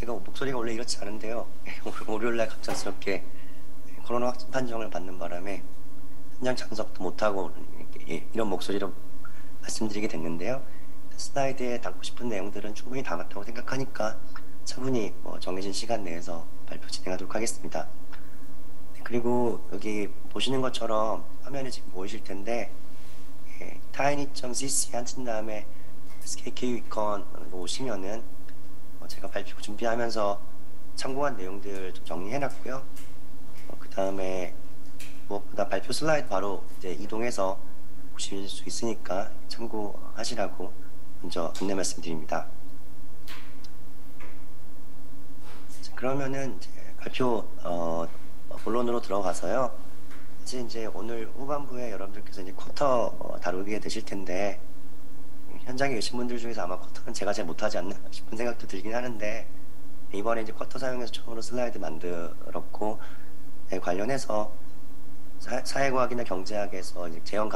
제가 목소리가 원래 이렇지 않은데요. 월요일날 갑작스럽게 코로나 확진 판정을 받는 바람에 현장 참석도 못하고 이런 목소리로 말씀드리게 됐는데요. 슬라이드에 담고 싶은 내용들은 충분히 담았다고 생각하니까 차분히 정해진 시간 내에서 발표 진행하도록 하겠습니다. 그리고 여기 보시는 것처럼 화면에 지금 보이실 텐데 tiny.cc 하신 다음에 SKK위컨 오시면은 제가 발표 준비하면서 참고한 내용들 좀 정리해놨고요. 그 다음에 무엇보다 발표 슬라이드 바로 이제 이동해서 보실 수 있으니까 참고하시라고 먼저 안내 말씀드립니다. 그러면은 이제 발표 본론으로 들어가서요. 이제 오늘 후반부에 여러분들께서 이제 쿼터 다루게 되실 텐데 현장에 계신 분들 중에서 아마 쿼터는 제가 잘 못하지 않나 싶은 생각도 들긴 하는데 이번에 이제 쿼터 사용해서 처음으로 슬라이드 만들었고 관련해서 사회과학이나 경제학에서 이제 재현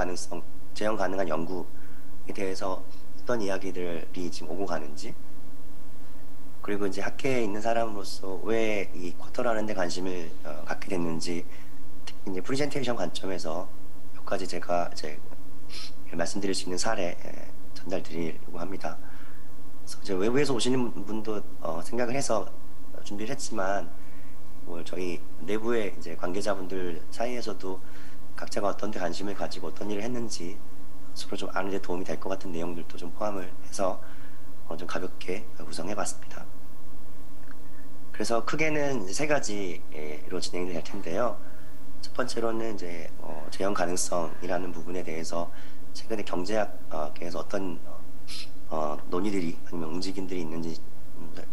가능한 연구에 대해서 어떤 이야기들이 지금 오고 가는지 그리고 이제 학계에 있는 사람으로서 왜 이 쿼터라는 데 관심을 갖게 됐는지 특히 이제 프리젠테이션 관점에서 몇 가지 제가 이제 말씀드릴 수 있는 사례 전달드리려고 합니다. 그래서 이제 외부에서 오시는 분도 생각을 해서 준비를 했지만 저희 내부의 이제 관계자분들 사이에서도 각자가 어떤 데 관심을 가지고 어떤 일을 했는지 서로 좀 아는 데 도움이 될 것 같은 내용들도 좀 포함을 해서 좀 가볍게 구성해봤습니다. 그래서 크게는 세 가지로 진행이 될 텐데요. 첫 번째로는 이제 재현 가능성이라는 부분에 대해서 최근에 경제학에서 어떤 논의들이 아니면 움직임들이 있는지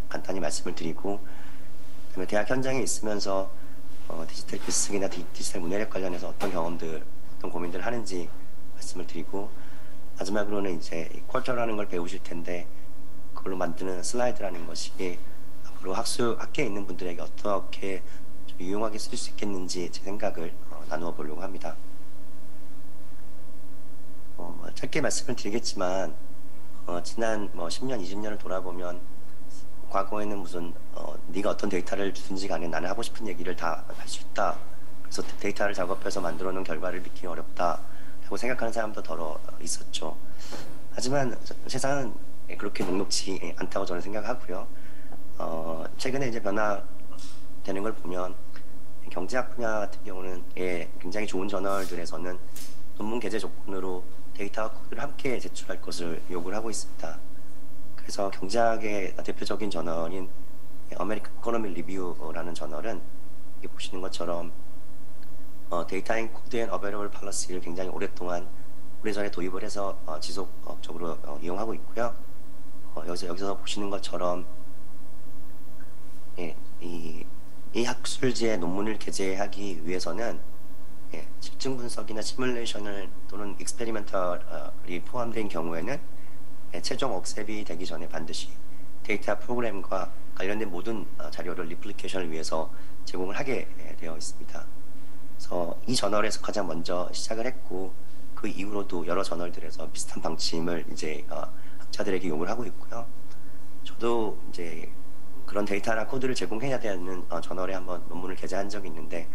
간단히 말씀을 드리고 그다음에 대학 현장에 있으면서 디지털 글쓰기나 디지털 문해력 관련해서 어떤 경험들, 어떤 고민들을 하는지 말씀을 드리고 마지막으로는 이제 쿼터라는 걸 배우실 텐데 그걸로 만드는 슬라이드라는 것이 앞으로 학계에 있는 분들에게 어떻게 좀 유용하게 쓸 수 있겠는지 제 생각을 나누어 보려고 합니다. 짧게 말씀을 드리겠지만 지난 10년, 20년을 돌아보면 과거에는 무슨 네가 어떤 데이터를 주든지 간에 나는 하고 싶은 얘기를 다 할 수 있다. 그래서 데이터를 작업해서 만들어 놓은 결과를 믿기 어렵다. 라고 생각하는 사람도 더러 있었죠. 하지만 세상은 그렇게 녹록지 않다고 저는 생각하고요. 최근에 이제 변화되는 걸 보면 경제학 분야 같은 경우는 굉장히 좋은 저널들에서는 논문 게재 조건으로 데이터와 코드를 함께 제출할 것을 요구를 하고 있습니다. 그래서 경제학의 대표적인 저널인 아메리칸 이코노미 리뷰라는 저널은 여기 보시는 것처럼 데이터 앤 코드 앤 어베러블 팔러시를 굉장히 오랫동안 오래전에 도입을 해서 지속적으로 이용하고 있고요. 여기서 보시는 것처럼 이 학술지의 논문을 게재하기 위해서는 실증 분석이나 시뮬레이션을 또는 익스페리멘털이 포함된 경우에는 최종 억셉이 되기 전에 반드시 데이터 프로그램과 관련된 모든 자료를 리플리케이션을 위해서 제공을 하게 되어 있습니다. 그래서 이 저널에서 가장 먼저 시작을 했고 그 이후로도 여러 저널들에서 비슷한 방침을 이제 학자들에게 요구를 하고 있고요. 저도 이제 그런 데이터나 코드를 제공해야 되는 저널에 한번 논문을 게재한 적이 있는데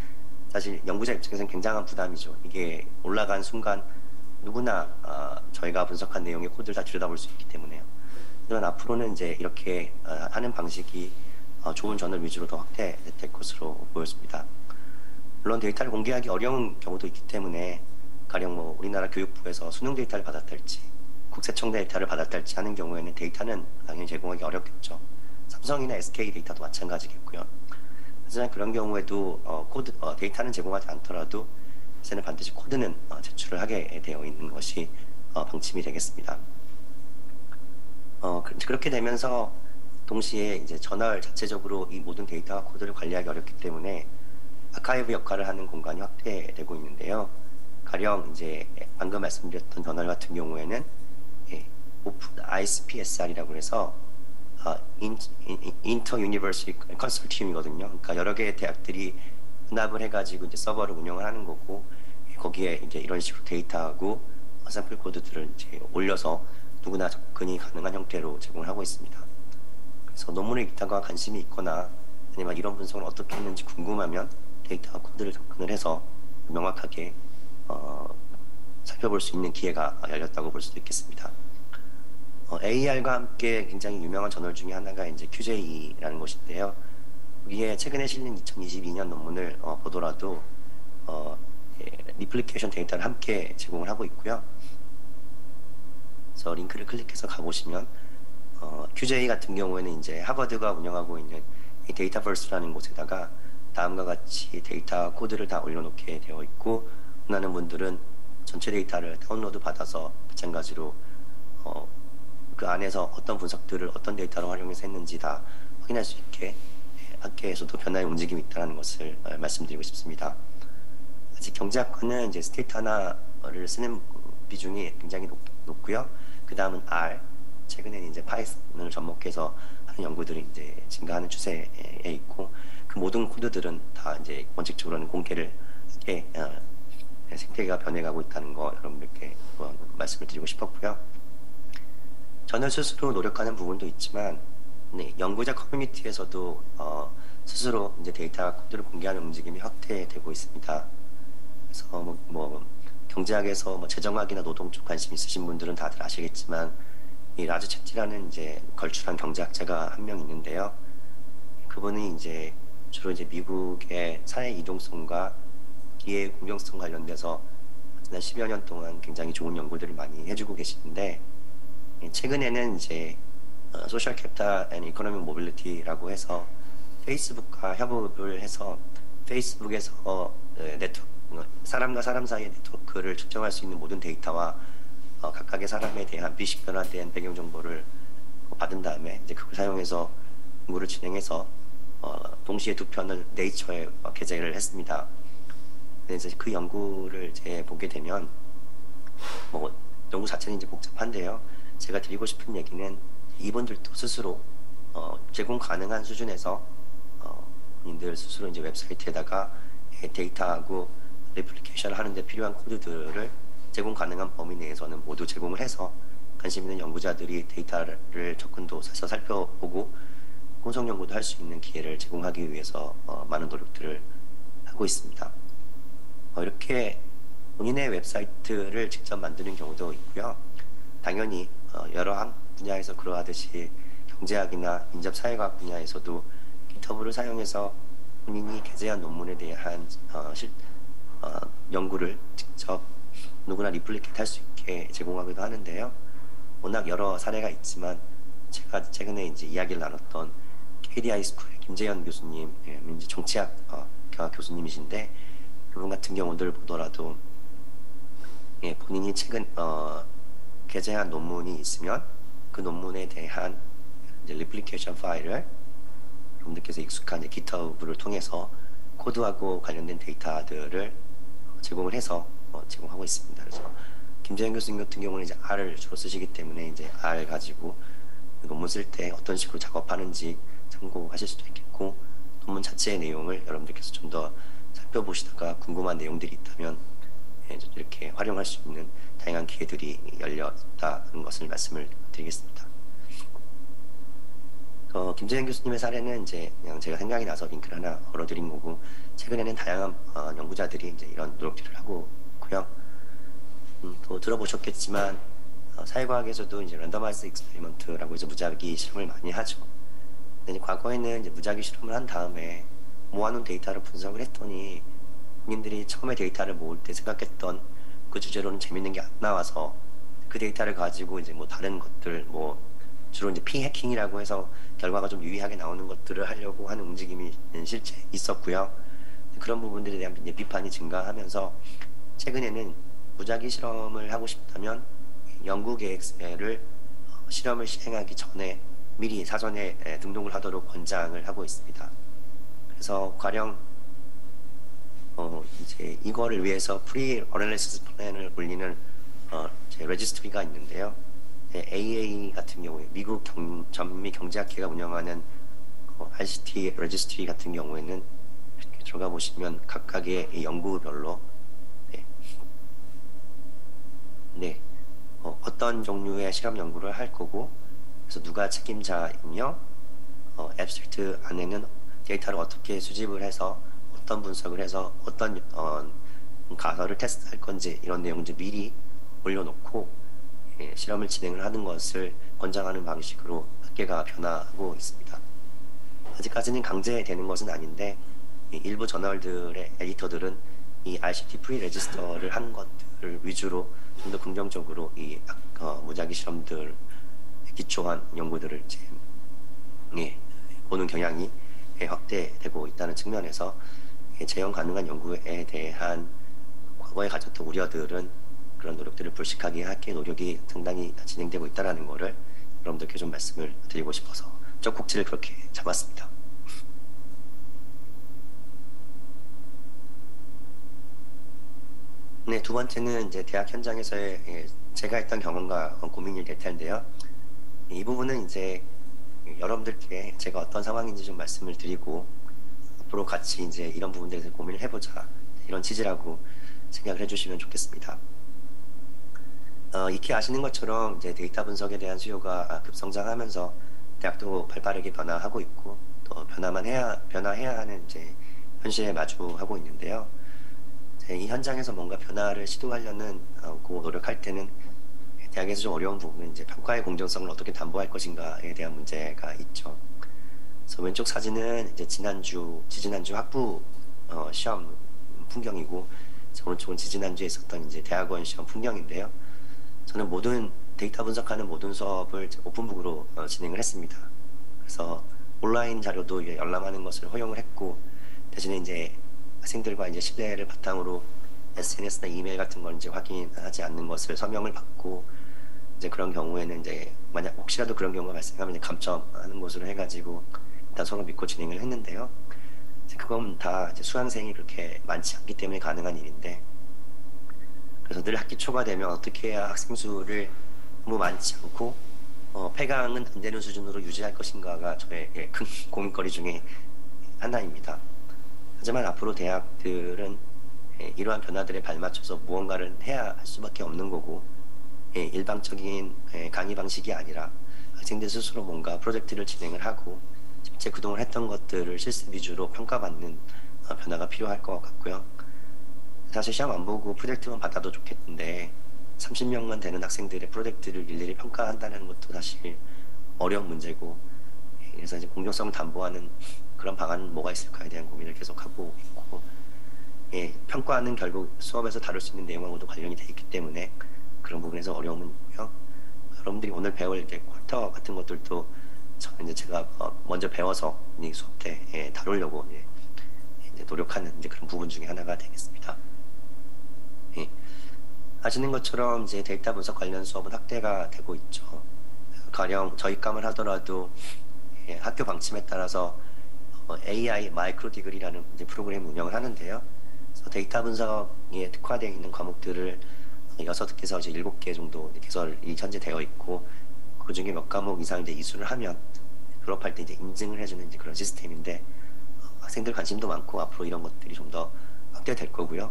사실 연구자 입장에서는 굉장한 부담이죠. 이게 올라간 순간 누구나 저희가 분석한 내용의 코드를 다 들여다볼 수 있기 때문에요. 하지만 앞으로는 이제 이렇게 하는 방식이 좋은 저널 위주로 더 확대될 것으로 보였습니다. 물론 데이터를 공개하기 어려운 경우도 있기 때문에 가령 우리나라 교육부에서 수능 데이터를 받았달지 국세청 데이터를 받았달지 하는 경우에는 데이터는 당연히 제공하기 어렵겠죠. 삼성이나 SK 데이터도 마찬가지겠고요. 하지만 그런 경우에도 데이터는 제공하지 않더라도 이제는 반드시 코드는 제출을 하게 되어 있는 것이 방침이 되겠습니다. 그렇게 되면서 동시에 이제 저널 자체적으로 이 모든 데이터와 코드를 관리하기 어렵기 때문에 아카이브 역할을 하는 공간이 확대되고 있는데요. 가령 이제 방금 말씀드렸던 저널 같은 경우에는 오픈 ISPSR이라고 해서 인터 유니버시티 컨소티움이거든요. 그러니까 여러 개의 대학들이 혼합을 해가지고 이제 서버를 운영을 하는 거고 거기에 이제 이런 식으로 데이터하고 샘플 코드들을 이제 올려서 누구나 접근이 가능한 형태로 제공을 하고 있습니다. 그래서 논문을 읽다가 관심이 있거나 아니면 이런 분석을 어떻게 했는지 궁금하면 데이터 코드를 접근을 해서 명확하게 살펴볼 수 있는 기회가 열렸다고 볼 수도 있겠습니다. AR과 함께 굉장히 유명한 저널 중에 하나가 이제 QJ라는 것인데요. 여기에 최근에 실린 2022년 논문을 보더라도 리플리케이션 데이터를 함께 제공을 하고 있고요. 그래서 링크를 클릭해서 가보시면 QJ 같은 경우에는 이제 하버드가 운영하고 있는 이 데이터버스라는 곳에다가 다음과 같이 데이터 코드를 다 올려놓게 되어 있고, 원하는 분들은 전체 데이터를 다운로드 받아서 마찬가지로 그 안에서 어떤 분석들을 어떤 데이터로 활용해서 했는지 다 확인할 수 있게 학계에서도 변화의 움직임이 있다는 것을 말씀드리고 싶습니다. 아직 경제학과는 이제 스테이트 하나를 쓰는 비중이 굉장히 높고요. 그 다음은 R, 최근에는 이제 파이썬을 접목해서 하는 연구들이 이제 증가하는 추세에 있고, 그 모든 코드들은 다 이제 원칙적으로는 공개를 하게 생태계가 변해가고 있다는 거 여러분들께 말씀을 드리고 싶었고요. 저는 스스로 노력하는 부분도 있지만, 네, 연구자 커뮤니티에서도 스스로 이제 데이터 코드를 공개하는 움직임이 확대되고 있습니다. 그래서 경제학에서 재정학이나 노동 쪽 관심 있으신 분들은 다들 아시겠지만, 이 라즈 채티라는 이제 걸출한 경제학자가 한 명 있는데요. 그분이 이제 주로 이제 미국의 사회 이동성과 기회 공정성 관련돼서 지난 10여 년 동안 굉장히 좋은 연구들을 많이 해주고 계시는데, 최근에는 이제 소셜 캐피탈 앤 이코노믹 모빌리티라고 해서 페이스북과 협업을 해서 페이스북에서 사람과 사람 사이의 네트워크를 측정할 수 있는 모든 데이터와 각각의 사람에 대한 비식별화된 배경 정보를 받은 다음에 이제 그걸 사용해서 연구를 진행해서 동시에 두 편을 네이처에 게재를 했습니다. 그래서 그 연구를 이제 보게 되면 연구 자체는 이제 복잡한데요. 제가 드리고 싶은 얘기는 이분들도 스스로 제공 가능한 수준에서 본인들 스스로 이제 웹사이트에다가 데이터하고 레플리케이션을 하는데 필요한 코드들을 제공 가능한 범위 내에서는 모두 제공을 해서 관심 있는 연구자들이 데이터를 접근도 해서 살펴보고 분석 연구도 할 수 있는 기회를 제공하기 위해서 많은 노력들을 하고 있습니다. 이렇게 본인의 웹사이트를 직접 만드는 경우도 있고요. 당연히 여러 분야에서 그러하듯이 경제학이나 인접사회과학 분야에서도 GitHub를 사용해서 본인이 게재한 논문에 대한 연구를 직접 누구나 리플리케이트 할 수 있게 제공하기도 하는데요. 워낙 여러 사례가 있지만 제가 최근에 이제 이야기를 나눴던 KDI 스쿨의 김재현 교수님, 민지 정치학 교수님이신데, 그분 같은 경우들 보더라도 본인이 최근 게재한 논문이 있으면 그 논문에 대한 이제 리플리케이션 파일을 여러분들께서 익숙한 GitHub를 통해서 코드하고 관련된 데이터들을 제공을 해서 제공하고 있습니다. 그래서 김재현 교수님 같은 경우는 이제 R을 주로 쓰시기 때문에 이제 R 가지고 논문 쓸 때 어떤 식으로 작업하는지 참고하실 수도 있겠고, 논문 자체의 내용을 여러분들께서 좀 더 살펴보시다가 궁금한 내용들이 있다면 이렇게 활용할 수 있는 다양한 기회들이 열렸다는 것을 말씀을 드리겠습니다. 김재현 교수님의 사례는 이제 그냥 제가 생각이 나서 링크를 하나 걸어드린 거고, 최근에는 다양한 연구자들이 이제 이런 노력들을 하고 있고요. 또 들어보셨겠지만 사회과학에서도 이제 랜더마이즈 익스페리먼트라고 해서 무작위 실험을 많이 하죠. 근데 과거에는 이제 무작위 실험을 한 다음에 모아놓은 데이터를 분석을 했더니 본인들이 처음에 데이터를 모을 때 생각했던 그 주제로는 재밌는 게 안 나와서 그 데이터를 가지고 이제 다른 것들 주로 이제 피 해킹이라고 해서 결과가 좀 유의하게 나오는 것들을 하려고 하는 움직임이 실제 있었고요. 그런 부분들에 대한 이제 비판이 증가하면서 최근에는 무작위 실험을 하고 싶다면 연구 계획서를 실험을 시행하기 전에 미리 사전에 등록을 하도록 권장을 하고 있습니다. 그래서 가령 이제 이거를 위해서 프리 어널리시스 플랜을 올리는 레지스트리가 있는데요. AA 같은 경우에 미국 전미 경제학회가 운영하는 RCT 레지스트리 같은 경우에는 이렇게 들어가 보시면 각각의 연구별로 어떤 종류의 실험 연구를 할 거고, 그래서 누가 책임자이며 앱스트랙트 안에는 데이터를 어떻게 수집을 해서 어떤 분석을 해서 어떤 가설을 테스트할 건지 이런 내용을 미리 올려놓고 실험을 진행을 하는 것을 권장하는 방식으로 학계가 변화하고 있습니다. 아직까지는 강제되는 것은 아닌데 일부 저널들의 에디터들은 이 RCT 프리 레지스터를 한 것들을 위주로 좀 더 긍정적으로 이 무작위 실험들 기초한 연구들을 이제 보는 경향이 확대되고 있다는 측면에서 재현 가능한 연구에 대한 과거에 가졌던 우려들은 그런 노력들을 불식하게 하기 노력이 상당히 진행되고 있다는 것을 여러분들께 좀 말씀을 드리고 싶어서 쪽국지를 그렇게 잡았습니다. 네, 두 번째는 이제 대학 현장에서의 제가 했던 경험과 고민이 될 텐데요. 이 부분은 이제 여러분들께 제가 어떤 상황인지 좀 말씀을 드리고 앞으로 같이 이제 이런 부분들에 대해서 고민을 해보자 이런 취지라고 생각을 해주시면 좋겠습니다. 익히 아시는 것처럼 이제 데이터 분석에 대한 수요가 급성장하면서 대학도 발빠르게 변화하고 있고 또 변화해야 하는 이제 현실에 마주하고 있는데요. 이 현장에서 뭔가 변화를 시도하려는 그 노력할 때는 대학에서 좀 어려운 부분은 이제 평가의 공정성을 어떻게 담보할 것인가에 대한 문제가 있죠. 그래서 왼쪽 사진은 이제 지지난주 학부 시험 풍경이고 오른쪽은 지지난주에 있었던 이제 대학원 시험 풍경인데요. 저는 모든 데이터 분석하는 모든 수업을 오픈북으로 진행을 했습니다. 그래서 온라인 자료도 열람하는 것을 허용을 했고 대신에 이제 학생들과 이제 신뢰를 바탕으로 SNS나 이메일 같은 걸 이제 확인하지 않는 것을 서명을 받고 이제 그런 경우에는 이제 만약 혹시라도 그런 경우가 발생하면 이제 감점하는 것으로 해가지고 일단 서로 믿고 진행을 했는데요. 그건 다 이제 수강생이 그렇게 많지 않기 때문에 가능한 일인데 그래서 늘 학기 초가 되면 어떻게 해야 학생 수를 너무 많지 않고 폐강은 안 되는 수준으로 유지할 것인가가 저의 큰 고민거리 중에 하나입니다. 하지만 앞으로 대학들은 이러한 변화들에 발맞춰서 무언가를 해야 할 수밖에 없는 거고 일방적인 강의 방식이 아니라 학생들 스스로 뭔가 프로젝트를 진행을 하고 실제 그동안 했던 것들을 실습 위주로 평가받는 변화가 필요할 것 같고요. 사실 시험 안 보고 프로젝트만 받아도 좋겠는데 30명만 되는 학생들의 프로젝트를 일일이 평가한다는 것도 사실 어려운 문제고 그래서 이제 공정성을 담보하는 그런 방안은 뭐가 있을까에 대한 고민을 계속하고 있고 평가는 결국 수업에서 다룰 수 있는 내용하고도 관련이 돼 있기 때문에 그런 부분에서 어려움은 있고요. 여러분들이 오늘 배울 이제 쿼터 같은 것들도 이제 제가 먼저 배워서 이 수업 때 다루려고 이제 노력하는 이제 그런 부분 중에 하나가 되겠습니다. 아시는 것처럼 이제 데이터 분석 관련 수업은 확대가 되고 있죠. 가령 저희 과만 하더라도 학교 방침에 따라서 AI 마이크로 디그리라는 이제 프로그램 운영을 하는데요. 그래서 데이터 분석에 특화되어 있는 과목들을 6개에서 이제 7개 정도 개설이 현재 되어 있고 그 중에 몇 과목 이상 이제 이수를 하면 졸업할 때 이제 인증을 해주는 이제 그런 시스템인데 학생들 관심도 많고 앞으로 이런 것들이 좀 더 확대될 거고요.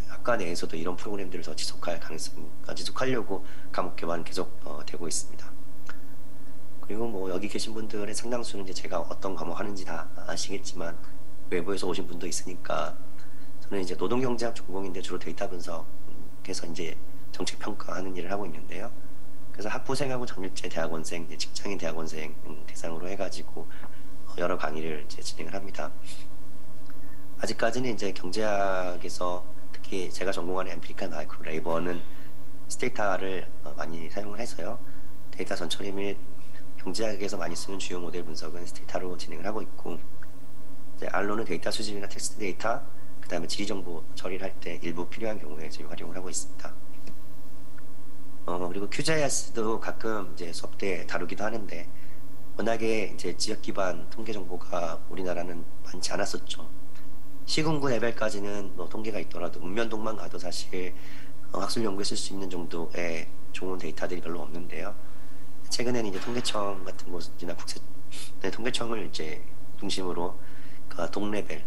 학과 내에서도 이런 프로그램들을 더 지속하려고 과목 개발은 계속 되고 있습니다. 그리고 뭐 여기 계신 분들의 상당수는 이제 제가 어떤 과목 하는지 다 아시겠지만 외부에서 오신 분도 있으니까 저는 이제 노동경제학 전공인데 주로 데이터 분석해서 이제 정책 평가하는 일을 하고 있는데요. 그래서 학부생하고 정일제 대학원생, 직장인 대학원생 대상으로 해가지고 여러 강의를 이제 진행을 합니다. 아직까지는 이제 경제학에서 특히 제가 전공하는 엠피리컬 마이크로 레이버는 스테이터를 많이 사용을 해서요. 데이터 전처리 및 경제학에서 많이 쓰는 주요 모델 분석은 스테이터로 진행을 하고 있고 이제 알로는 데이터 수집이나 텍스트 데이터 그 다음에 지리정보 처리를 할 때 일부 필요한 경우에 저희 활용을 하고 있습니다. 그리고 QGIS도 가끔 이제 수업 때 다루기도 하는데 워낙에 이제 지역 기반 통계 정보가 우리나라는 많지 않았었죠. 시군구 레벨까지는 뭐 통계가 있더라도 읍면동만 가도 사실 학술 연구에 쓸 수 있는 정도의 좋은 데이터들이 별로 없는데요. 최근에는 이제 통계청 같은 곳이나 통계청을 이제 중심으로 동레벨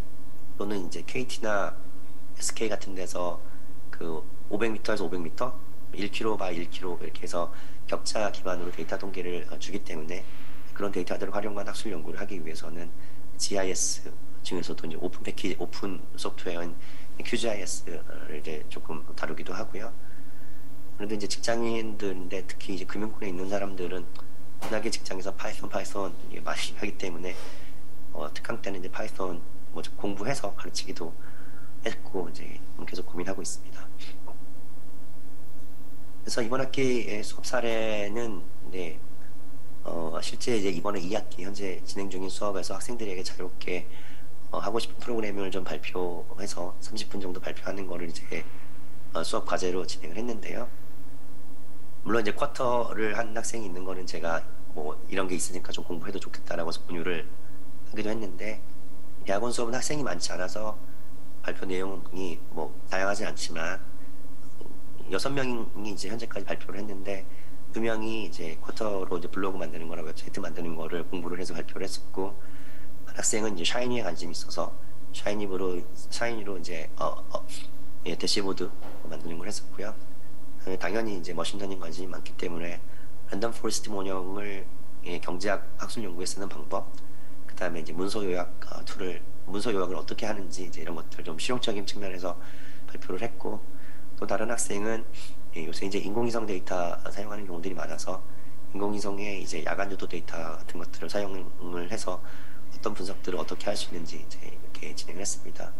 또는 이제 KT나 SK 같은 데서 그 500m에서 500m, 1km by 1km 이렇게 해서 격차 기반으로 데이터 통계를 주기 때문에 그런 데이터들을 활용한 학술 연구를 하기 위해서는 GIS 중에서도 이제 오픈 패키지, 오픈 소프트웨어인 QGIS를 이제 조금 다루기도 하고요. 그런데 이제 직장인들인데 특히 이제 금융권에 있는 사람들은 워낙에 직장에서 파이썬 이게 많이 하기 때문에 특강 때는 이제 파이썬 뭐 공부해서 가르치기도 했고 이제 계속 고민하고 있습니다. 그래서 이번 학기의 수업 사례는 네, 실제 이제 이번에 2학기 현재 진행 중인 수업에서 학생들에게 자유롭게 하고 싶은 프로그래밍을 좀 발표해서 30분 정도 발표하는 거를 이제 수업 과제로 진행을 했는데요. 물론 이제 쿼터를 한 학생이 있는 거는 제가 뭐 이런 게 있으니까 좀 공부해도 좋겠다라고 해서 권유를 하기도 했는데 대학원 수업은 학생이 많지 않아서 발표 내용이 뭐 다양하지 않지만 6명이 이제 현재까지 발표를 했는데 2명이 이제 쿼터로 이제 블로그 만드는 거나 웹사이트 만드는 거를 공부를 해서 발표를 했었고 한 학생은 이제 샤이니에 관심이 있어서 샤이니로 이제 예, 대시보드 만드는 걸 했었고요. 당연히 이제 머신러닝 관심이 많기 때문에 랜덤 포레스트 모형을 예, 경제학 학술 연구에 쓰는 방법, 그 다음에 이제 문서 요약 문서 요약을 어떻게 하는지 이제 이런 것들 좀 실용적인 측면에서 발표를 했고 또 다른 학생은 예, 요새 이제 인공위성 데이터 사용하는 경우들이 많아서 인공위성의 이제 야간 유도 데이터 같은 것들을 사용을 해서 어떤 분석들을 어떻게 할 수 있는지 이제 이렇게 진행을 했습니다.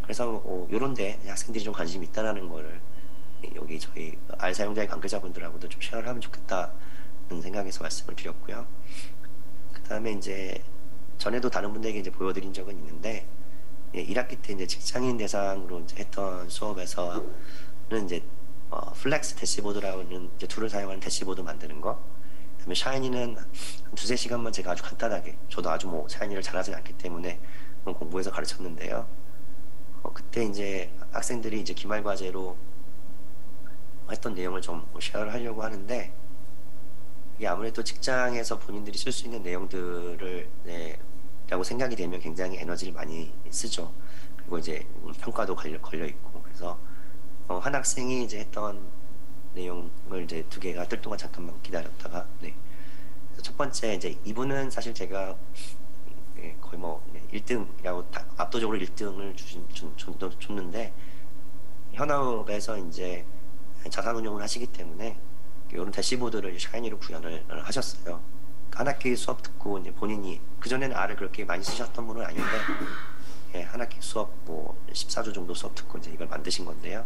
그래서 요런데 학생들이 좀 관심이 있다라는 거를 여기 저희 R 사용자의 관계자분들하고도 좀 쉐어를 하면 좋겠다는 생각에서 말씀을 드렸고요. 그 다음에 이제 전에도 다른 분들에게 이제 보여드린 적은 있는데 1학기 때 이제 직장인 대상으로 이제 했던 수업에서는 이제 플렉스 대시보드라는 이제 툴을 사용하는 대시보드 만드는 거. 그다음에 샤이니는 한 2~3시간만 제가 아주 간단하게 저도 아주 뭐 샤이니를 잘하지 않기 때문에 공부해서 가르쳤는데요. 그때 이제 학생들이 이제 기말 과제로 했던 내용을 좀 쉐어를 하려고 하는데 이게 아무래도 직장에서 본인들이 쓸 수 있는 내용들을 라고 생각이 되면 굉장히 에너지를 많이 쓰죠. 그리고 이제 평가도 걸려 있고 그래서 한 학생이 이제 했던 내용을 이제 2개가 뜰 동안 잠깐만 기다렸다가 네. 그래서 첫 번째 이제 이분은 사실 제가 거의 뭐 1등이라고 압도적으로 1등을 줬는데 현업에서 이제 자산운용을 하시기 때문에 이런 대시보드를 샤이니로 구현을 하셨어요. 한 학기 수업 듣고 이제 본인이 그전에는 R을 그렇게 많이 쓰셨던 분은 아닌데 한 학기 수업 뭐 14주 정도 수업 듣고 이제 이걸 만드신 건데요.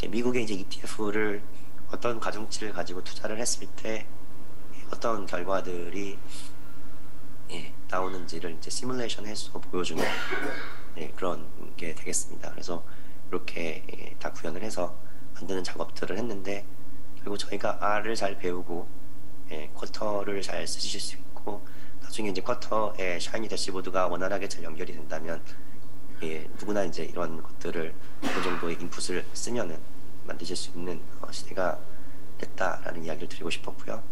미국의 이제 ETF를 어떤 가중치를 가지고 투자를 했을 때 어떤 결과들이 나오는지를 이제 시뮬레이션 해서 보여주는 그런 게 되겠습니다. 그래서 이렇게 다 구현을 해서 만드는 작업들을 했는데 결국 저희가 R을 잘 배우고 쿼터를 잘 쓰실 수 있고 나중에 이제 쿼터에 샤이니 대시보드가 원활하게 잘 연결이 된다면 누구나 이제 이런 것들을 어느 정도의 인풋을 쓰면은 만드실 수 있는 시대가 됐다라는 이야기를 드리고 싶었고요.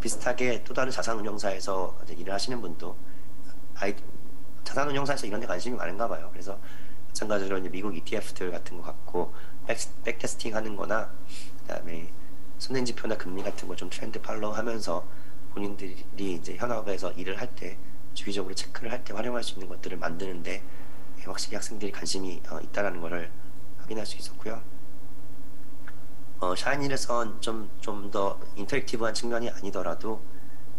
비슷하게 또 다른 자산운용사에서 이제 일을 하시는 분도 자산운용사에서 이런 데 관심이 많은가 봐요. 그래서 마찬가지로 이제 미국 ETF들 같은 거 갖고 백테스팅 하는 거나 그다음에 선행지표나 금리 같은 거 좀 트렌드 팔로우 하면서 본인들이 이제 현업에서 일을 할 때 주기적으로 체크를 할 때 활용할 수 있는 것들을 만드는데 확실히 학생들이 관심이 있다라는 것을 확인할 수 있었고요. 샤이니에선 좀 더 인터랙티브한 측면이 아니더라도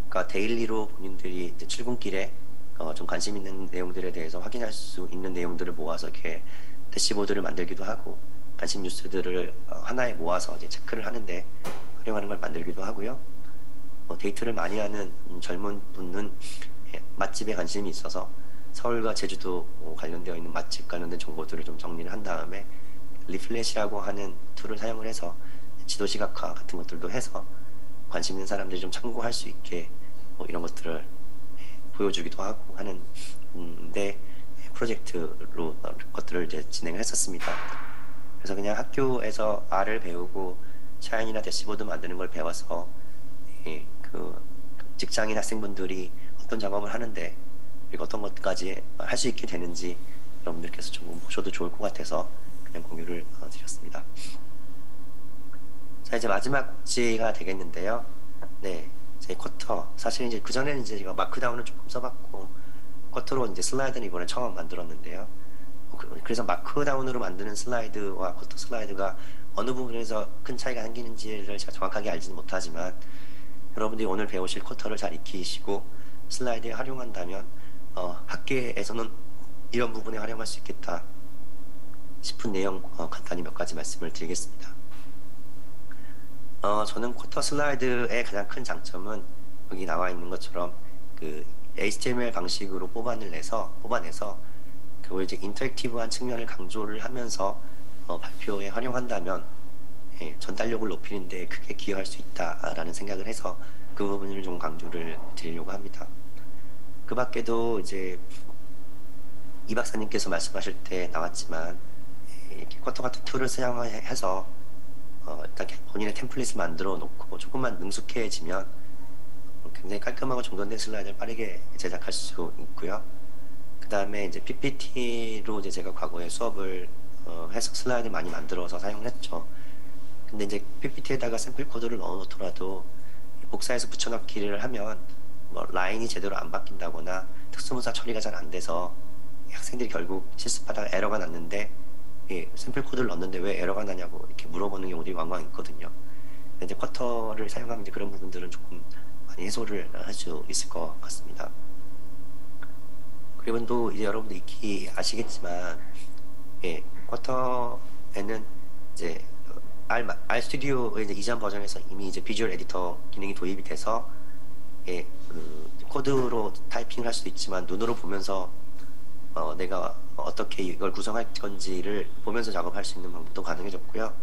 그러니까 데일리로 본인들이 이제 출근길에 좀 관심 있는 내용들에 대해서 확인할 수 있는 내용들을 모아서 이렇게 대시보드를 만들기도 하고 관심 뉴스들을 하나에 모아서 이제 체크를 하는데 활용하는 걸 만들기도 하고요. 데이트를 많이 하는 젊은 분은 맛집에 관심이 있어서 서울과 제주도 관련되어 있는 맛집 관련된 정보들을 좀 정리를 한 다음에 리플렛이라고 하는 툴을 사용을 해서 지도 시각화 같은 것들도 해서 관심 있는 사람들이 좀 참고할 수 있게 이런 것들을 보여주기도 하고 하는 프로젝트로 것들을 이제 진행을 했었습니다. 그래서 그냥 학교에서 R을 배우고 샤이니나 대시보드 만드는 걸 배워서 그 직장인 학생분들이 어떤 작업을 하는데 그리고 어떤 것까지 할 수 있게 되는지 여러분들께서 좀 보셔도 좋을 것 같아서 그냥 공유를 드렸습니다. 자, 이제 마지막 지가 되겠는데요. 네, 제 쿼터 사실 이제 그 전에는 이제 제가 마크다운을 조금 써봤고 쿼터로 이제 슬라이드는 이번에 처음 만들었는데요. 그래서 마크다운으로 만드는 슬라이드와 쿼터 슬라이드가 어느 부분에서 큰 차이가 생기는지를 제가 정확하게 알지는 못하지만 여러분들이 오늘 배우실 쿼터를 잘 익히시고 슬라이드에 활용한다면 학계에서는 이런 부분에 활용할 수 있겠다 싶은 내용 간단히 몇 가지 말씀을 드리겠습니다. 저는 쿼터 슬라이드의 가장 큰 장점은 여기 나와 있는 것처럼 그 HTML 방식으로 뽑아내서 그걸 이제 인터랙티브한 측면을 강조를 하면서 발표에 활용한다면 전달력을 높이는데 크게 기여할 수 있다라는 생각을 해서 그 부분을 좀 강조를 드리려고 합니다. 그 밖에도 이제 이 박사님께서 말씀하실 때 나왔지만 이렇게 쿼터 같은 툴을 사용해서 일단 본인의 템플릿을 만들어 놓고 조금만 능숙해지면 굉장히 깔끔하고 정돈된 슬라이드를 빠르게 제작할 수 있고요. 그 다음에 이제 PPT로 이제 제가 과거에 수업을 해석 슬라이드 많이 만들어서 사용을 했죠. 근데 이제 PPT에다가 샘플 코드를 넣어놓더라도 복사해서 붙여넣기를 하면 뭐 라인이 제대로 안 바뀐다거나 특수문사 처리가 잘 안 돼서 학생들이 결국 실습하다가 에러가 났는데 샘플 코드를 넣었는데 왜 에러가 나냐고 이렇게 물어보는 경우들이 왕왕 있거든요. 근데 이제 쿼터를 사용하면 이제 그런 부분들은 조금 많이 해소를 할 수 있을 것 같습니다. 그리고 또 이제 여러분들 익히 아시겠지만 쿼터에는 이제 R 스튜디오의 이제 이전 버전에서 이미 이제 비주얼 에디터 기능이 도입이 돼서 그 코드로 타이핑을 할 수도 있지만 눈으로 보면서 내가 어떻게 이걸 구성할 건지를 보면서 작업할 수 있는 방법도 가능해졌고요.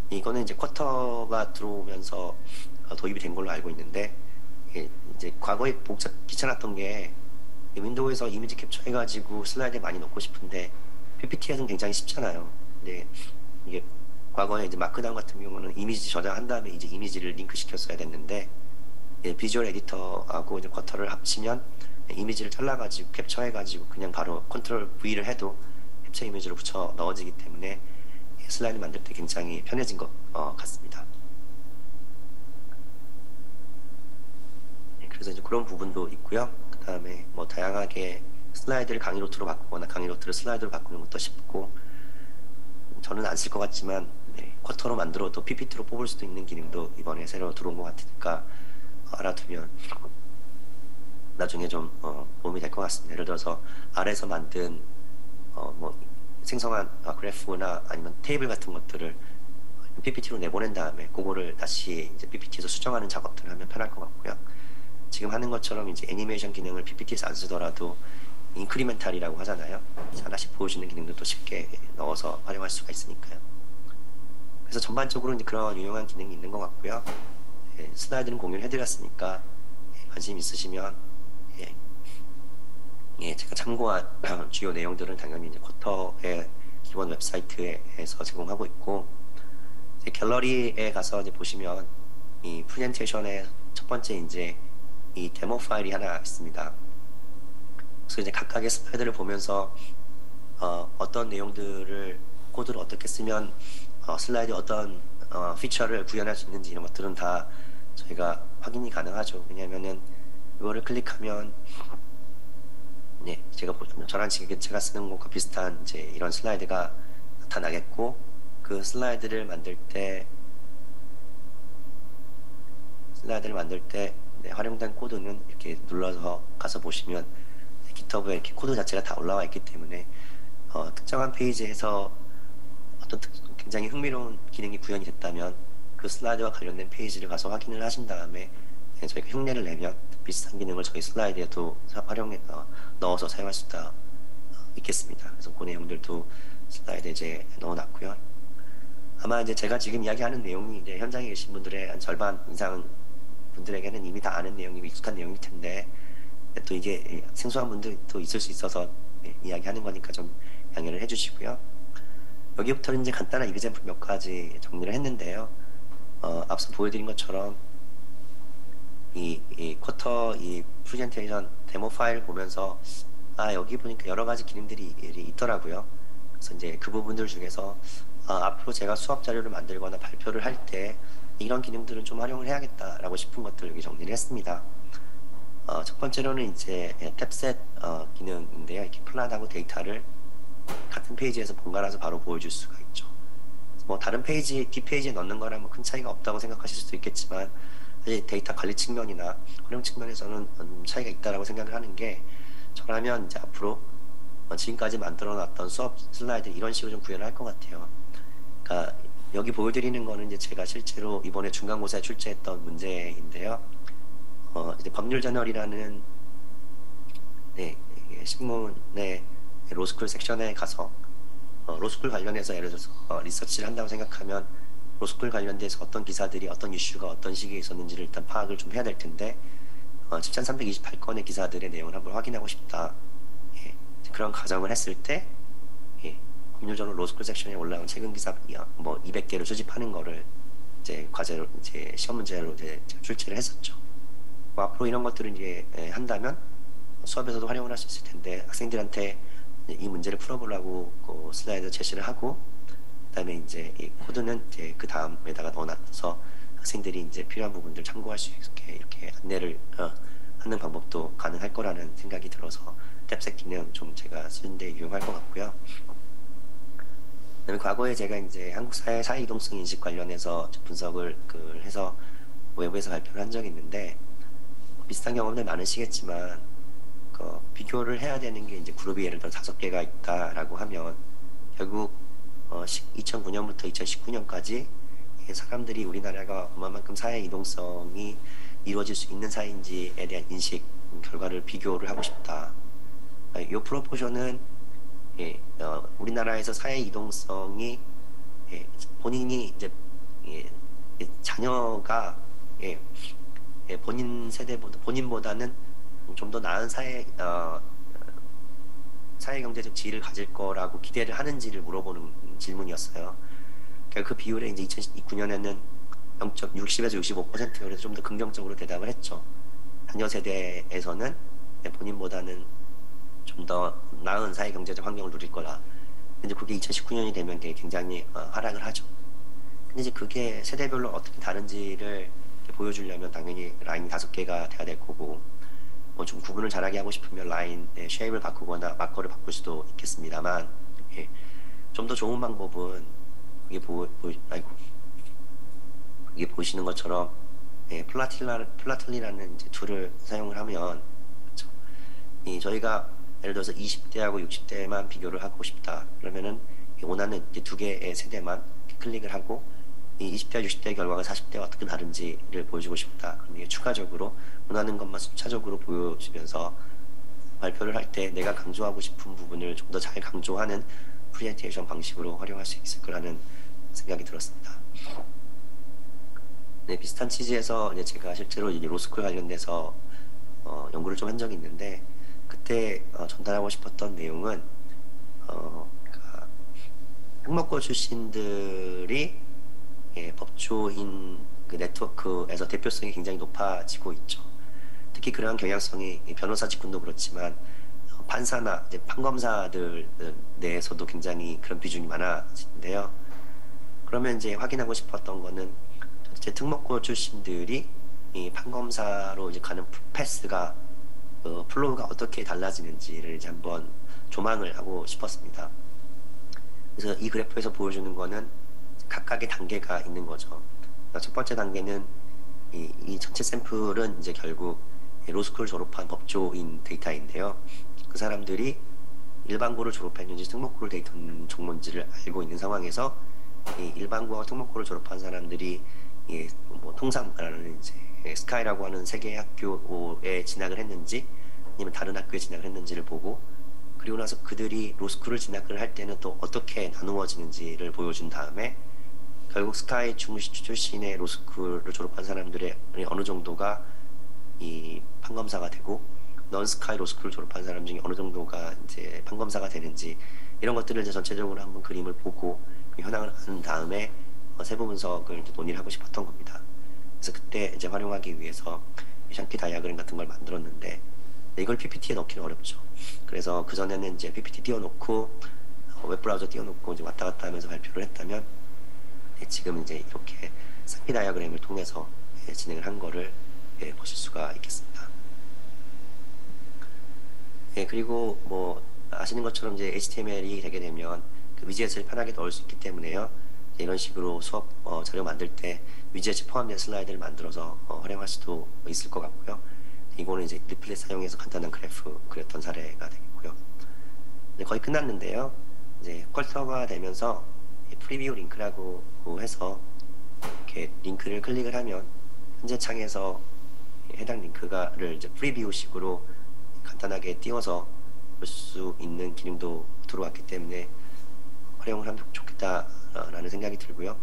이거는 이제 쿼터가 들어오면서 도입이 된 걸로 알고 있는데 이제 과거에 귀찮았던 게 윈도우에서 이미지 캡처해가지고 슬라이드에 많이 넣고 싶은데 PPT에서는 굉장히 쉽잖아요. 근데 이게 과거에 이제 마크다운 같은 경우는 이미지 저장한 다음에 이제 이미지를 링크 시켰어야 됐는데 비주얼 에디터하고 이제 쿼터를 합치면 이미지를 잘라가지고 캡처해가지고 그냥 바로 컨트롤 V를 해도 캡처 이미지로 붙여 넣어지기 때문에 슬라이드 만들 때 굉장히 편해진 것 같습니다. 그래서 이제 그런 부분도 있고요. 그 다음에 뭐 다양하게 슬라이드를 강의 노트로 바꾸거나 강의 노트를 슬라이드로 바꾸는 것도 쉽고 저는 안 쓸 것 같지만 쿼터로 만들어도 PPT로 뽑을 수도 있는 기능도 이번에 새로 들어온 것 같으니까 알아두면 나중에 좀 도움이 될 것 같습니다. 예를 들어서 R에서 만든 뭐 생성한 그래프나 아니면 테이블 같은 것들을 PPT로 내보낸 다음에 그거를 다시 이제 PPT에서 수정하는 작업들을 하면 편할 것 같고요. 지금 하는 것처럼 이제 애니메이션 기능을 PPT에서 안 쓰더라도 인크리멘탈이라고 하잖아요. 하나씩 보여주는 기능도 쉽게 넣어서 활용할 수가 있으니까요. 그래서 전반적으로 이제 그런 유용한 기능이 있는 것 같고요. 슬라이드는 공유를 해드렸으니까 관심 있으시면 제가 참고한 주요 내용들은 당연히 이제 쿼터의 기본 웹사이트에서 제공하고 있고 이제 갤러리에 가서 이제 보시면 이 프레젠테이션의 첫 번째 이제 이 데모 파일이 하나 있습니다. 그래서 이제 각각의 슬라이드를 보면서 어떤 내용들을 코드를 어떻게 쓰면 슬라이드 어떤 피처를 구현할 수 있는지 이런 것들은 다 저희가 확인이 가능하죠. 왜냐하면은 이거를 클릭하면 저랑 지금 제가 쓰는 것과 비슷한 이제 이런 슬라이드가 나타나겠고 그 슬라이드를 만들 때 활용된 코드는 이렇게 눌러서 가서 보시면 GitHub에 이렇게 코드 자체가 다 올라와 있기 때문에 특정한 페이지에서 어떤 굉장히 흥미로운 기능이 구현이 됐다면 그 슬라이드와 관련된 페이지를 가서 확인을 하신 다음에 저희가 흉내를 내면 비슷한 기능을 저희 슬라이드에도 넣어서 사용할 수 있겠습니다. 그래서 그 내용들도 슬라이드에 이제 넣어놨고요. 아마 이제 제가 지금 이야기하는 내용이 이제 현장에 계신 분들의 한 절반 이상 분들에게는 이미 다 아는 내용이고 익숙한 내용일 텐데 또 이게 생소한 분들도 있을 수 있어서 이야기하는 거니까 좀 양해를 해주시고요. 여기부터는 이제 간단한 이그젬플 몇 가지 정리를 했는데요. 앞서 보여드린 것처럼 이 쿼터 이 프레젠테이션 데모 파일 보면서 여기 보니까 여러 가지 기능들이 있더라고요. 그래서 이제 그 부분들 중에서 앞으로 제가 수업 자료를 만들거나 발표를 할 때 이런 기능들은 좀 활용을 해야겠다라고 싶은 것들 여기 정리를 했습니다. 첫 번째로는 이제 탭셋 기능인데요. 이렇게 플랫하고 데이터를 같은 페이지에서 번갈아서 바로 보여줄 수가 있죠. 뭐 다른 페이지, 뒷페이지에 넣는 거랑 뭐 큰 차이가 없다고 생각하실 수도 있겠지만 사실 데이터 관리 측면이나 활용 측면에서는 차이가 있다라고 생각을 하는 게, 저라면 이제 앞으로 지금까지 만들어놨던 수업 슬라이드 이런 식으로 좀 구현을 할 것 같아요. 그러니까 여기 보여드리는 거는 이제 제가 실제로 이번에 중간고사에 출제했던 문제인데요. 이제 법률 저널이라는 신문의 로스쿨 섹션에 가서 로스쿨 관련해서 예를 들어서 리서치를 한다고 생각하면 로스쿨 관련돼서 어떤 기사들이 어떤 이슈가 어떤 시기에 있었는지를 일단 파악을 좀 해야 될 텐데 7,328건의 기사들의 내용을 한번 확인하고 싶다. 그런 가정을 했을 때 법률저널 로스쿨 섹션에 올라온 최근 기사 뭐 200개를 수집하는 거를 이제 과제로 이제 시험 문제로 이제 출제를 했었죠. 뭐 앞으로 이런 것들을 이제 한다면 수업에서도 활용을 할 수 있을 텐데, 학생들한테 이 문제를 풀어보려고 그 슬라이드 제시를 하고, 그다음에 이제 이 코드는 이제 그 다음에다가 넣어놔서 학생들이 이제 필요한 부분들 참고할 수 있게 이렇게 안내를 하는 방법도 가능할 거라는 생각이 들어서 탭셋 기능 좀 제가 쓰는데 유용할 것 같고요. 그다음에 과거에 제가 이제 한국 사회 사회 이동성 인식 관련해서 분석을 해서 외부에서 발표를 한 적이 있는데, 비슷한 경험들 많으시겠지만 비교를 해야 되는 게 이제 그룹이 예를 들어 5개가 있다라고 하면 결국 2009년부터 2019년까지 사람들이 우리나라가 얼마만큼 사회 이동성이 이루어질 수 있는 사회인지에 대한 인식 결과를 비교를 하고 싶다. 이 프로포션은 우리나라에서 사회 이동성이 본인이 이제 자녀가 본인 세대보다 본인보다는 좀 더 나은 사회 경제적 지위를 가질 거라고 기대를 하는지를 물어보는 질문이었어요. 그 비율에 이제 2009년에는 0.60에서 65%, 그래서 좀 더 긍정적으로 대답을 했죠. 자녀 세대에서는 본인보다는 좀 더 나은 사회 경제적 환경을 누릴 거라. 근데 그게 2019년이 되면 굉장히 하락을 하죠. 근데 이제 그게 세대별로 어떻게 다른지를 보여주려면 당연히 라인이 5개가 돼야 될 거고, 뭐 좀 구분을 잘하게 하고 싶으면 라인의 쉐입을 바꾸거나 마커를 바꿀 수도 있겠습니다만, 좀 더 좋은 방법은 이게 이게 보시는 것처럼 플라틀리라는 이제 툴을 사용을 하면, 그렇죠? 저희가 예를 들어서 20대하고 60대만 비교를 하고 싶다 그러면은 원하는 이제 2개의 세대만 클릭을 하고 이 20대와 60대의 결과가 40대와 어떻게 다른지를 보여주고 싶다. 그럼 이게 추가적으로 원하는 것만 숫자적으로 보여주면서 발표를 할 때 내가 강조하고 싶은 부분을 좀 더 잘 강조하는 프레젠테이션 방식으로 활용할 수 있을 거라는 생각이 들었습니다. 네, 비슷한 취지에서 이제 제가 실제로 이제 로스쿨 관련돼서 연구를 좀 한 적이 있는데, 그때 전달하고 싶었던 내용은 그러니까 특목고 출신들이 법조인 그 네트워크에서 대표성이 굉장히 높아지고 있죠. 특히 그러한 경향성이 변호사 직군도 그렇지만 판사나 이제 판검사들 내에서도 굉장히 그런 비중이 많아지는데요. 그러면 이제 확인하고 싶었던 거는 도대체 특목고 출신들이 이 판검사로 이제 가는 패스가 플로우가 어떻게 달라지는지를 이제 한번 조망을 하고 싶었습니다. 그래서 이 그래프에서 보여주는 거는 각각의 단계가 있는 거죠. 첫 번째 단계는 이 전체 샘플은 이제 결국 로스쿨 졸업한 법조인 데이터인데요. 그 사람들이 일반고를 졸업했는지 특목고를 데이터는 종문지를 알고 있는 상황에서 이 일반고와 특목고를 졸업한 사람들이 뭐 통상 말하는 이제 스카이라고 하는 세계 학교에 진학을 했는지 아니면 다른 학교에 진학을 했는지를 보고, 그리고 나서 그들이 로스쿨을 진학을 할 때는 또 어떻게 나누어지는지를 보여준 다음에 결국 스카이 출신의 로스쿨을 졸업한 사람들의 어느 정도가 이 판검사가 되고 넌 스카이 로스쿨을 졸업한 사람 중에 어느 정도가 이제 판검사가 되는지, 이런 것들을 이제 전체적으로 한번 그림을 보고 현황을 한 다음에 세부 분석을 이제 논의를 하고 싶었던 겁니다. 그래서 그때 이제 활용하기 위해서 샹키 다이아그램 같은 걸 만들었는데 이걸 PPT에 넣기는 어렵죠. 그래서 그 전에는 이제 PPT 띄워놓고 웹브라우저 띄워놓고 이제 왔다 갔다 하면서 발표를 했다면, 지금 이제 이렇게 상피 다이어그램을 통해서 진행을 한 거를 보실 수가 있겠습니다. 그리고 뭐 아시는 것처럼 이제 HTML이 되게 되면 그 위젯을 편하게 넣을 수 있기 때문에요. 이런 식으로 수업 자료 만들 때 위젯이 포함된 슬라이드를 만들어서 활용할 수도 있을 것 같고요. 이거는 이제 리플렛 사용해서 간단한 그래프 그렸던 사례가 되겠고요. 이제 거의 끝났는데요. 이제 쿼터가 되면서 프리뷰 링크라고 해서 이렇게 링크를 클릭을 하면 현재 창에서 해당 링크를 이제 프리뷰식으로 간단하게 띄워서 볼 수 있는 기능도 들어왔기 때문에 활용을 하면 좋겠다라는 생각이 들고요.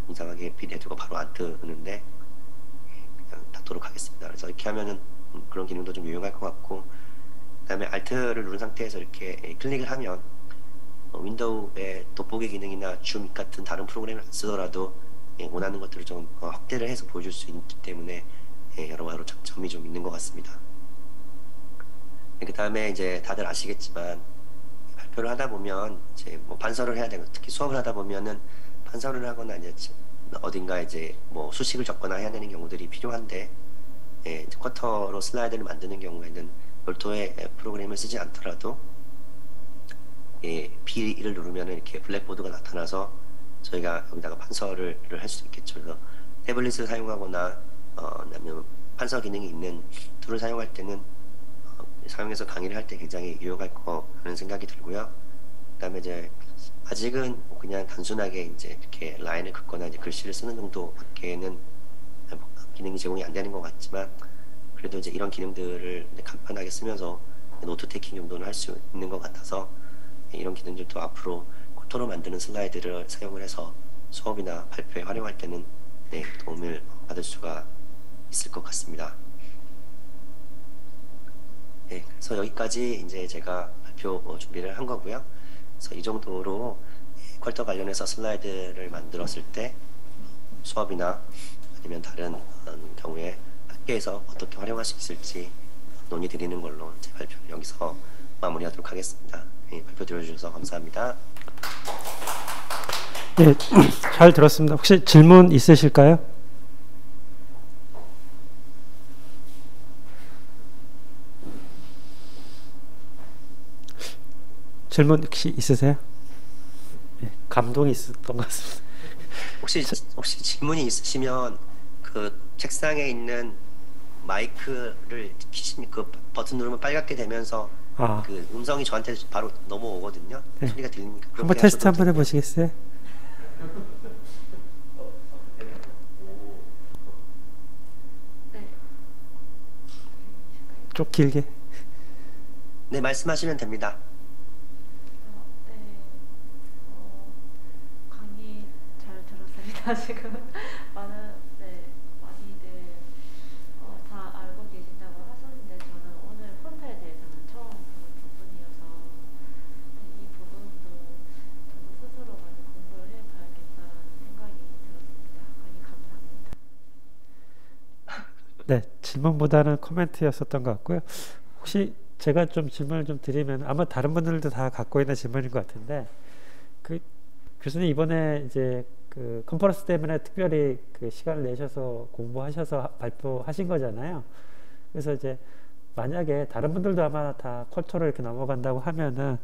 이상하게 비례두가 바로 안 뜨는데 그냥 닫도록 하겠습니다. 그래서 이렇게 하면은 그런 기능도 좀 유용할 것 같고, 그 다음에 Alt를 누른 상태에서 이렇게 클릭을 하면 윈도우의 돋보기 기능이나 줌 같은 다른 프로그램을 안 쓰더라도 원하는 것들을 좀 확대를 해서 보여줄 수 있기 때문에 여러 가지 장점이 좀 있는 것 같습니다. 그 다음에 이제 다들 아시겠지만 발표를 하다 보면 이제 뭐 반서를 해야 되고, 특히 수업을 하다 보면은 반서를 하거나 이제 어딘가 이제 뭐 수식을 적거나 해야 되는 경우들이 필요한데, 이제 쿼터로 슬라이드를 만드는 경우에는 별도의 프로그램을 쓰지 않더라도 B를 누르면 이렇게 블랙보드가 나타나서 저희가 여기다가 판서를 할 수 있겠죠. 그래서 태블릿을 사용하거나 아니면 판서 기능이 있는 툴을 사용할 때는 사용해서 강의를 할 때 굉장히 유용할 거라는 생각이 들고요. 그다음에 이제 아직은 그냥 단순하게 이제 이렇게 라인을 긋거나 이제 글씨를 쓰는 정도밖에는 기능이 제공이 안 되는 것 같지만, 그래도 이제 이런 기능들을 간편하게 쓰면서 노트 테이킹 정도는 할 수 있는 것 같아서 이런 기능들도 앞으로 쿼터로 만드는 슬라이드를 사용을 해서 수업이나 발표에 활용할 때는 도움을 받을 수가 있을 것 같습니다. 그래서 여기까지 이제 제가 발표 준비를 한 거고요. 그래서 이 정도로 쿼터 관련해서 슬라이드를 만들었을 때 수업이나 아니면 다른 경우에 학교에서 어떻게 활용할 수 있을지 논의 드리는 걸로 제 발표를 여기서 마무리하도록 하겠습니다. 발표 들어주셔서 감사합니다. 네, 잘 들었습니다. 혹시 질문 있으실까요? 질문 혹시 있으세요? 네, 감동이 있었던 것 같습니다. 혹시 질문이 있으시면 그 책상에 있는 마이크를 그 버튼 누르면 빨갛게 되면서 그 음성이 저한테 바로 넘어오거든요. 네. 소리가 들리니까 한번 테스트 한번 해보시겠어요? 좀 길게. 네, 말씀하시면 됩니다. 강의 잘 들었습니다. 지금 많이들 다 알고 계신다고 하셨는데, 저는 오늘 콘테에 대해서는 처음 보는 부분이어서 이 부분도 저도 스스로 많이 공부를 해봐야겠다는 생각이 들었습니다. 강의 감사합니다. 네, 질문보다는 코멘트였었던 것 같고요. 혹시 제가 좀 질문을 좀 드리면, 아마 다른 분들도 다 갖고 있는 질문인 것 같은데, 그 교수님 이번에 이제 그 컨퍼런스 때문에 특별히 그 시간을 내셔서 공부하셔서 발표하신 거잖아요. 그래서 이제 만약에 다른 분들도 아마 다 쿼터로 이렇게 넘어간다고 하면은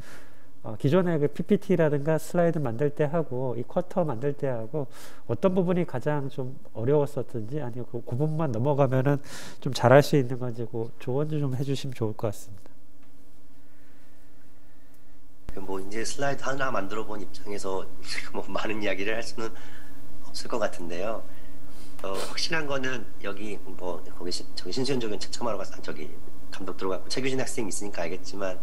기존의 그 PPT라든가 슬라이드 만들 때 하고 이 쿼터 만들 때 하고 어떤 부분이 가장 좀 어려웠었든지, 아니면 그 부분만 넘어가면은 좀 잘할 수 있는 건지 그 조언 좀 해주시면 좋을 것 같습니다. 뭐 이제 슬라이드 하나 만들어 본 입장에서 뭐 많은 이야기를 할 수는 없을 것 같은데요. 확실한 거는 여기 뭐 거기 저기 신수연적인 채점하러 갔어, 저기 감독 들어갔고 최규진 학생이 있으니까 알겠지만,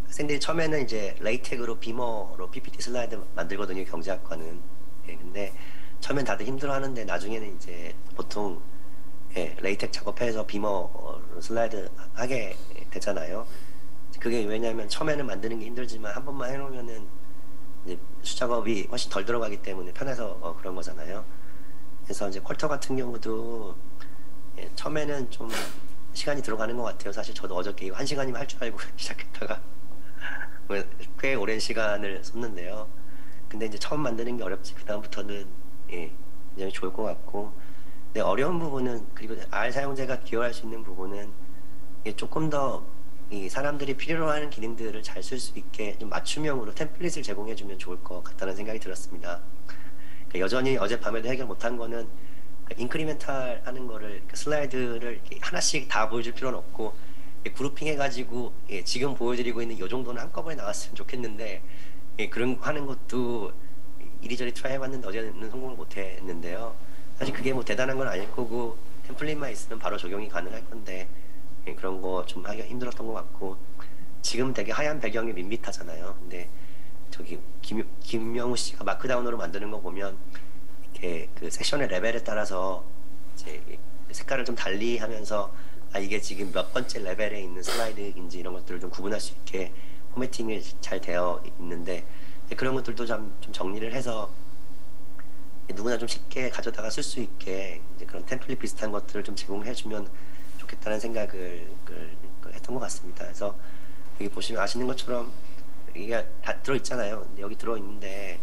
학생들이 처음에는 이제 레이텍으로 비머로 PPT 슬라이드 만들거든요, 경제학과는. 근데 처음엔 다들 힘들어하는데 나중에는 이제 보통 레이텍 작업해서 비머 슬라이드 하게 되잖아요. 그게 왜냐하면 처음에는 만드는 게 힘들지만 한 번만 해놓으면은 이제 수작업이 훨씬 덜 들어가기 때문에 편해서 그런 거잖아요. 그래서 이제 쿼터 같은 경우도 처음에는 좀 시간이 들어가는 것 같아요. 사실 저도 어저께 이거 1시간이면 할 줄 알고 시작했다가 꽤 오랜 시간을 썼는데요. 근데 이제 처음 만드는 게 어렵지, 그 다음부터는 굉장히 좋을 것 같고, 근데 어려운 부분은, 그리고 R 사용자가 기여할 수 있는 부분은 이게 조금 더 이 사람들이 필요로 하는 기능들을 잘 쓸 수 있게 좀 맞춤형으로 템플릿을 제공해주면 좋을 것 같다는 생각이 들었습니다. 그러니까 여전히 어젯밤에도 해결 못한 거는 인크리멘탈 하는 거를, 슬라이드를 이렇게 하나씩 다 보여줄 필요는 없고 그룹핑 해가지고 지금 보여드리고 있는 이 정도는 한꺼번에 나왔으면 좋겠는데, 그런 거 하는 것도 이리저리 트라이 해봤는데 어제는 성공을 못했는데요. 사실 그게 뭐 대단한 건 아닐 거고 템플릿만 있으면 바로 적용이 가능할 건데, 그런 거 좀 하기가 힘들었던 것 같고, 지금 되게 하얀 배경이 밋밋하잖아요. 근데 저기 김명우 씨가 마크다운으로 만드는 거 보면 이렇게 그 세션의 레벨에 따라서 이제 색깔을 좀 달리 하면서 이게 지금 몇 번째 레벨에 있는 슬라이드인지 이런 것들을 좀 구분할 수 있게 포매팅이 잘 되어 있는데, 그런 것들도 좀 정리를 해서 누구나 좀 쉽게 가져다가 쓸 수 있게 이제 그런 템플릿 비슷한 것들을 좀 제공해주면 좋겠다는 생각을 했던 것 같습니다. 그래서 여기 보시면 아시는 것처럼 이게 다 들어있잖아요. 근데 여기 들어있는데,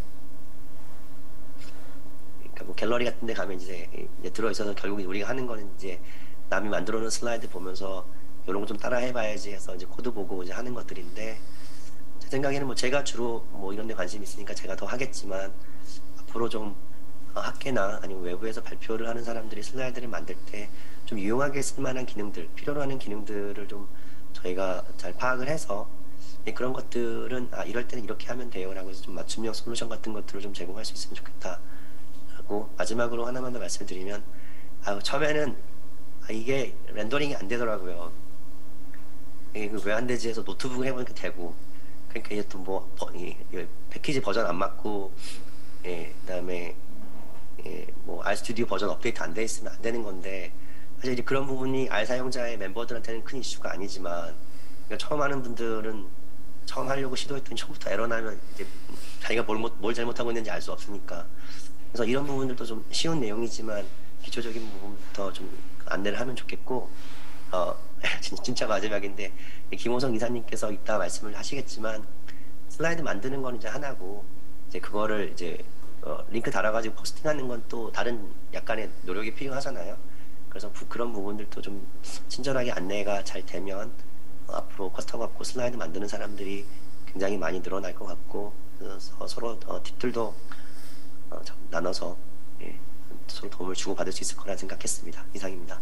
그러니까 뭐 갤러리 같은 데 가면 이제 들어있어서 결국 우리가 하는 거는 이제 남이 만들어 놓은 슬라이드 보면서 이런 거 좀 따라 해봐야지 해서 이제 코드 보고 이제 하는 것들인데, 제 생각에는 뭐 제가 주로 뭐 이런 데 관심이 있으니까 제가 더 하겠지만, 앞으로 좀 학계나 아니면 외부에서 발표를 하는 사람들이 슬라이드를 만들 때 좀 유용하게 쓸만한 기능들, 필요로 하는 기능들을 좀 저희가 잘 파악을 해서 그런 것들은 이럴 때는 이렇게 하면 돼요 라고 해서 좀 맞춤형 솔루션 같은 것들을 좀 제공할 수 있으면 좋겠다 하고, 마지막으로 하나만 더 말씀드리면, 처음에는 이게 렌더링이 안 되더라고요. 이게 왜 안 되지 해서 노트북을 해보니까 되고, 그러니까 이게 또 뭐 패키지 버전 안 맞고, 그다음에 뭐 RStudio 버전 업데이트 안 돼 있으면 안 되는 건데, 사실 이제 그런 부분이 R 사용자의 멤버들한테는 큰 이슈가 아니지만, 그러니까 처음 하는 분들은 처음 하려고 시도했더니 처음부터 에러 나면 이제 자기가 뭘 잘못하고 있는지 알 수 없으니까, 그래서 이런 부분들도 좀 쉬운 내용이지만 기초적인 부분부터 좀 안내를 하면 좋겠고, 진짜 마지막인데 김호성 이사님께서 이따 말씀을 하시겠지만, 슬라이드 만드는 건 이제 하나고, 이제 그거를 이제 링크 달아가지고 포스팅하는 건 또 다른 약간의 노력이 필요하잖아요. 그래서 그런 부분들도 좀 친절하게 안내가 잘 되면 앞으로 커스텀 갖고 슬라이드 만드는 사람들이 굉장히 많이 늘어날 것 같고, 그래서 서로 팁들도 나눠서 서로 도움을 주고받을 수 있을 거라 생각했습니다. 이상입니다.